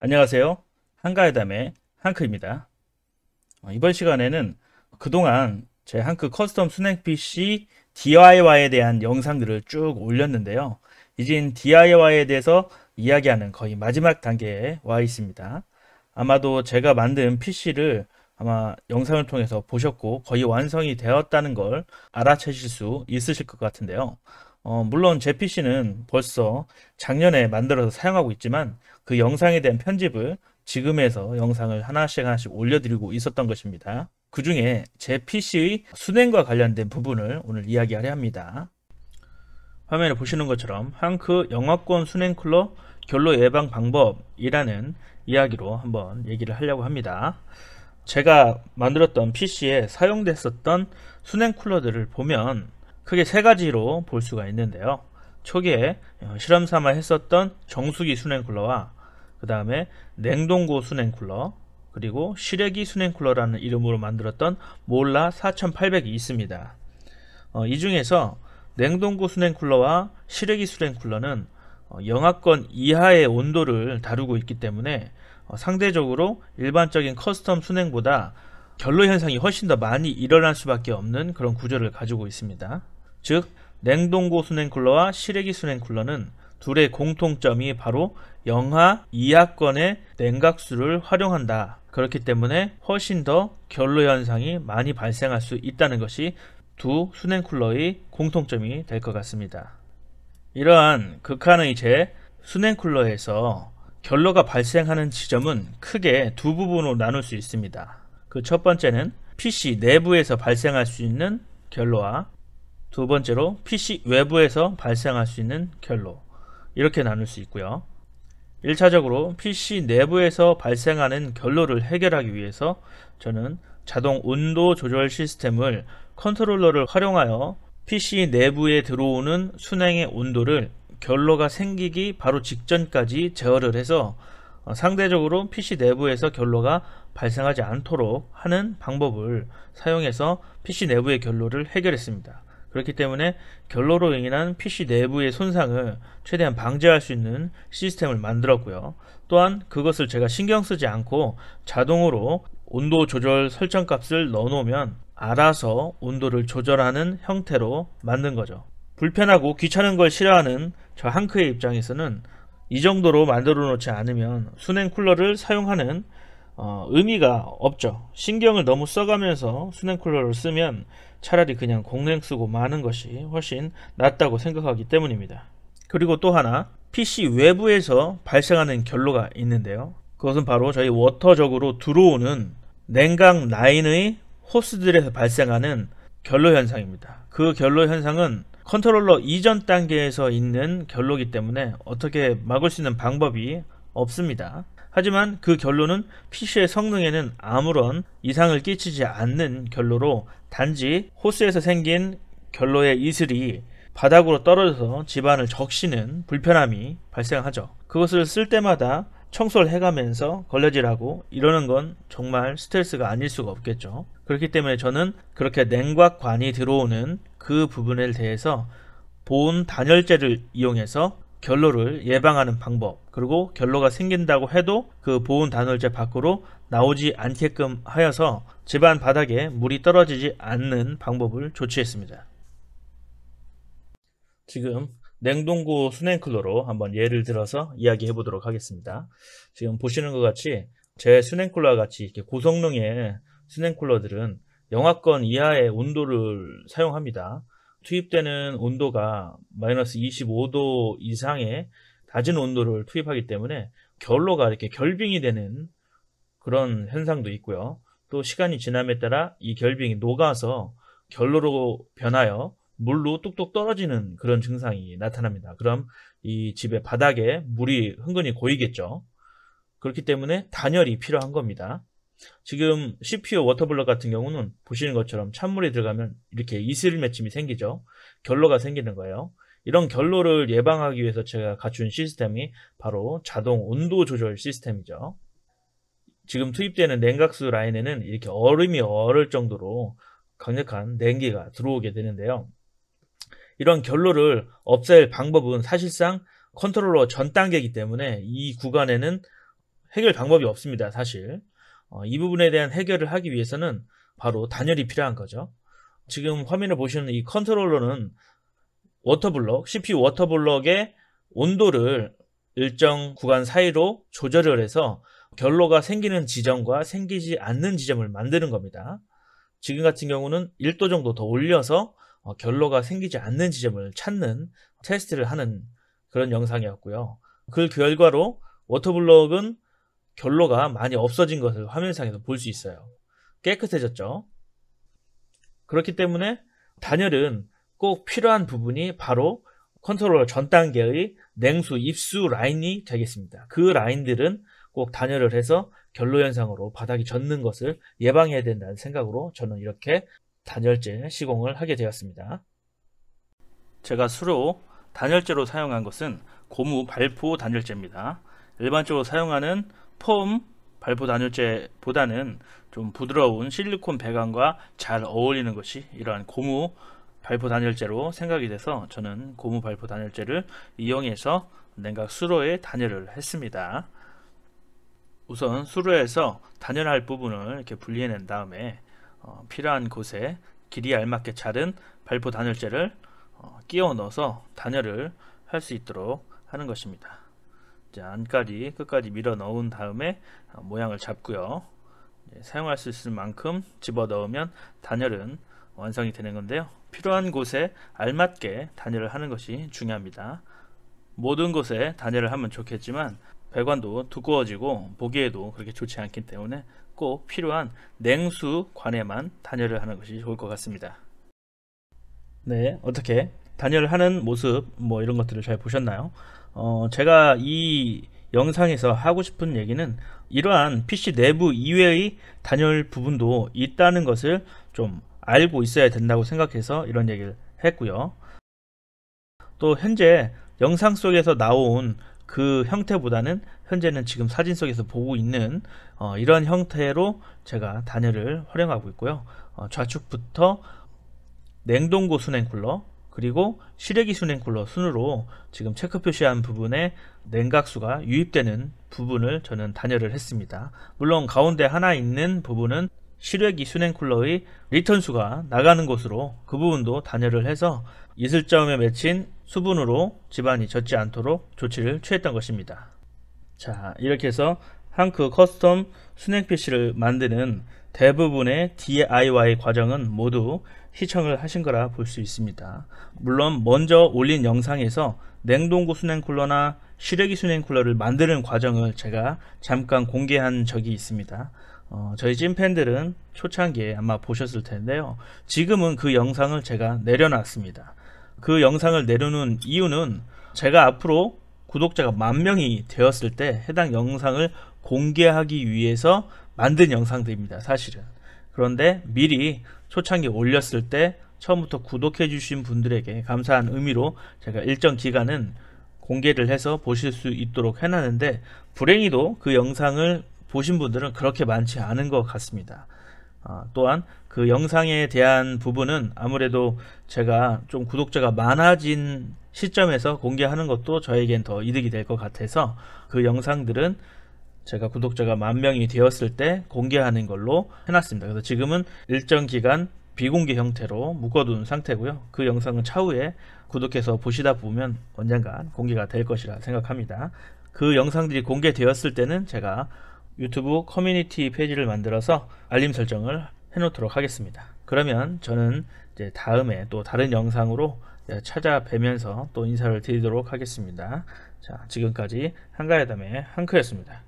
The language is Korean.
안녕하세요. 한가회담의 한크입니다. 이번 시간에는 그동안 제 한크 커스텀 순행 PC DIY에 대한 영상들을 쭉 올렸는데요. 이젠 DIY에 대해서 이야기하는 거의 마지막 단계에 와 있습니다. 아마도 제가 만든 PC를 아마 영상을 통해서 보셨고 거의 완성이 되었다는 걸 알아채실 수 있으실 것 같은데요. 물론 제 PC는 벌써 작년에 만들어서 사용하고 있지만 그 영상에 대한 편집을 지금에서 영상을 하나씩 하나씩 올려드리고 있었던 것입니다. 그 중에 제 PC의 수냉과 관련된 부분을 오늘 이야기하려 합니다. 화면에 보시는 것처럼 한크 영화권 수냉 쿨러 결로 예방 방법이라는 이야기로 한번 얘기를 하려고 합니다. 제가 만들었던 PC에 사용됐었던 수냉 쿨러들을 보면 크게 세 가지로 볼 수가 있는데요. 초기에 실험 삼아 했었던 정수기 수냉 쿨러와 그 다음에 냉동고 수냉 쿨러, 그리고 시래기 수냉 쿨러라는 이름으로 만들었던 몰라 4800이 있습니다. 이 중에서 냉동고 수냉 쿨러와 시래기 수냉 쿨러는 영하권 이하의 온도를 다루고 있기 때문에 상대적으로 일반적인 커스텀 수냉보다 결로 현상이 훨씬 더 많이 일어날 수밖에 없는 그런 구조를 가지고 있습니다. 즉 냉동고 수냉 쿨러와 시래기 수냉 쿨러는 둘의 공통점이 바로 영하 이하권의 냉각수를 활용한다. 그렇기 때문에 훨씬 더 결로 현상이 많이 발생할 수 있다는 것이 두 수냉 쿨러의 공통점이 될 것 같습니다. 이러한 극한의 제 수냉 쿨러에서 결로가 발생하는 지점은 크게 두 부분으로 나눌 수 있습니다. 그 첫 번째는 PC 내부에서 발생할 수 있는 결로와 두 번째로 PC 외부에서 발생할 수 있는 결로, 이렇게 나눌 수 있고요. 1차적으로 PC 내부에서 발생하는 결로를 해결하기 위해서 저는 자동 온도 조절 시스템을 컨트롤러를 활용하여 PC 내부에 들어오는 순행의 온도를 결로가 생기기 바로 직전까지 제어를 해서 상대적으로 PC 내부에서 결로가 발생하지 않도록 하는 방법을 사용해서 PC 내부의 결로를 해결했습니다. 그렇기 때문에 결로로 인한 PC 내부의 손상을 최대한 방지할 수 있는 시스템을 만들었고요. 또한 그것을 제가 신경 쓰지 않고 자동으로 온도 조절 설정 값을 넣어 놓으면 알아서 온도를 조절하는 형태로 만든 거죠. 불편하고 귀찮은 걸 싫어하는 저 한크의 입장에서는 이 정도로 만들어 놓지 않으면 수냉 쿨러를 사용하는 의미가 없죠. 신경을 너무 써가면서 수냉 쿨러를 쓰면 차라리 그냥 공냉 쓰고 마는 것이 훨씬 낫다고 생각하기 때문입니다. 그리고 또 하나, PC 외부에서 발생하는 결로가 있는데요. 그것은 바로 저희 워터적으로 들어오는 냉각 라인의 호스들에서 발생하는 결로 현상입니다. 그 결로 현상은 컨트롤러 이전 단계에서 있는 결로이기 때문에 어떻게 막을 수 있는 방법이 없습니다. 하지만 그 결로는 PC의 성능에는 아무런 이상을 끼치지 않는 결로로 단지 호스에서 생긴 결로의 이슬이 바닥으로 떨어져서 집안을 적시는 불편함이 발생하죠. 그것을 쓸 때마다 청소를 해가면서 걸레질하고 이러는 건 정말 스트레스가 아닐 수가 없겠죠. 그렇기 때문에 저는 그렇게 냉각관이 들어오는 그 부분에 대해서 보온 단열재를 이용해서 결로를 예방하는 방법, 그리고 결로가 생긴다고 해도 그 보온 단열재 밖으로 나오지 않게끔 하여서 집안 바닥에 물이 떨어지지 않는 방법을 조치했습니다. 지금 냉동고 수냉쿨러로 한번 예를 들어서 이야기해 보도록 하겠습니다. 지금 보시는 것 같이 제 수냉쿨러와 같이 이렇게 고성능의 수냉쿨러들은 영하권 이하의 온도를 사용합니다. 투입되는 온도가 마이너스 25도 이상의 낮은 온도를 투입하기 때문에 결로가 이렇게 결빙이 되는 그런 현상도 있고요. 또 시간이 지남에 따라 이 결빙이 녹아서 결로로 변하여 물로 뚝뚝 떨어지는 그런 증상이 나타납니다. 그럼 이 집의 바닥에 물이 흥건히 고이겠죠. 그렇기 때문에 단열이 필요한 겁니다. 지금 CPU 워터블럭 같은 경우는 보시는 것처럼 찬물이 들어가면 이렇게 이슬 맺힘이 생기죠. 결로가 생기는 거예요. 이런 결로를 예방하기 위해서 제가 갖춘 시스템이 바로 자동 온도 조절 시스템이죠. 지금 투입되는 냉각수 라인에는 이렇게 얼음이 얼을 정도로 강력한 냉기가 들어오게 되는데요. 이런 결로를 없앨 방법은 사실상 컨트롤러 전 단계이기 때문에 이 구간에는 해결 방법이 없습니다, 사실. 이 부분에 대한 해결을 하기 위해서는 바로 단열이 필요한 거죠. 지금 화면을 보시는 이 컨트롤러는 워터블럭, CPU 워터블럭의 온도를 일정 구간 사이로 조절을 해서 결로가 생기는 지점과 생기지 않는 지점을 만드는 겁니다. 지금 같은 경우는 1도 정도 더 올려서 결로가 생기지 않는 지점을 찾는 테스트를 하는 그런 영상이었고요. 그 결과로 워터블럭은 결로가 많이 없어진 것을 화면상에서 볼 수 있어요. 깨끗해졌죠. 그렇기 때문에 단열은 꼭 필요한 부분이 바로 컨트롤러 전 단계의 냉수 입수 라인이 되겠습니다. 그 라인들은 꼭 단열을 해서 결로 현상으로 바닥이 젖는 것을 예방해야 된다는 생각으로 저는 이렇게 단열재 시공을 하게 되었습니다. 제가 수로 단열재로 사용한 것은 고무 발포 단열재입니다. 일반적으로 사용하는 폼 발포 단열재보다는 좀 부드러운 실리콘 배관과 잘 어울리는 것이 이러한 고무 발포 단열재로 생각이 돼서 저는 고무 발포 단열재를 이용해서 냉각 수로에 단열을 했습니다. 우선 수로에서 단열할 부분을 이렇게 분리해낸 다음에 필요한 곳에 길이에 알맞게 자른 발포 단열재를 끼워 넣어서 단열을 할 수 있도록 하는 것입니다. 안까지 끝까지 밀어 넣은 다음에 모양을 잡고요. 사용할 수 있을 만큼 집어 넣으면 단열은 완성이 되는 건데요. 필요한 곳에 알맞게 단열을 하는 것이 중요합니다. 모든 곳에 단열을 하면 좋겠지만 배관도 두꺼워지고 보기에도 그렇게 좋지 않기 때문에 꼭 필요한 냉수관에만 단열을 하는 것이 좋을 것 같습니다. 네, 어떻게 단열을 하는 모습 이런 것들을 잘 보셨나요? 제가 이 영상에서 하고 싶은 얘기는 이러한 PC 내부 이외의 단열 부분도 있다는 것을 좀 알고 있어야 된다고 생각해서 이런 얘기를 했고요. 또 현재 영상 속에서 나온 그 형태보다는 현재는 지금 사진 속에서 보고 있는 이런 형태로 제가 단열을 활용하고 있고요. 좌측부터 냉동고 순행쿨러 그리고 실외기 순행쿨러 순으로 지금 체크 표시한 부분에 냉각수가 유입되는 부분을 저는 단열을 했습니다. 물론 가운데 하나 있는 부분은 실외기 순행쿨러의 리턴수가 나가는 곳으로 그 부분도 단열을 해서 이슬점에 맺힌 수분으로 집안이 젖지 않도록 조치를 취했던 것입니다. 자, 이렇게 해서 한크 커스텀 순행 PC를 만드는 대부분의 DIY 과정은 모두 시청을 하신 거라 볼 수 있습니다. 물론 먼저 올린 영상에서 냉동고 순행쿨러나 실외기 순행쿨러를 만드는 과정을 제가 잠깐 공개한 적이 있습니다. 저희 찐팬들은 초창기에 아마 보셨을 텐데요. 지금은 그 영상을 제가 내려놨습니다. 그 영상을 내려놓은 이유는 제가 앞으로 구독자가 10,000명이 되었을 때 해당 영상을 공개하기 위해서 만든 영상들입니다, 사실은. 그런데 미리 초창기에 올렸을 때 처음부터 구독해 주신 분들에게 감사한 의미로 제가 일정 기간은 공개를 해서 보실 수 있도록 해놨는데, 불행히도 그 영상을 보신 분들은 그렇게 많지 않은 것 같습니다. 또한 그 영상에 대한 부분은 아무래도 제가 좀 구독자가 많아진 시점에서 공개하는 것도 저에겐 더 이득이 될 것 같아서 그 영상들은 제가 구독자가 10,000명이 되었을 때 공개하는 걸로 해놨습니다. 그래서 지금은 일정 기간 비공개 형태로 묶어둔 상태고요. 그 영상은 차후에 구독해서 보시다 보면 언젠가 공개가 될 것이라 생각합니다. 그 영상들이 공개되었을 때는 제가 유튜브 커뮤니티 페이지를 만들어서 알림 설정을 해놓도록 하겠습니다. 그러면 저는 이제 다음에 또 다른 영상으로 찾아뵈면서 또 인사를 드리도록 하겠습니다. 자, 지금까지 한가야담의 한크였습니다.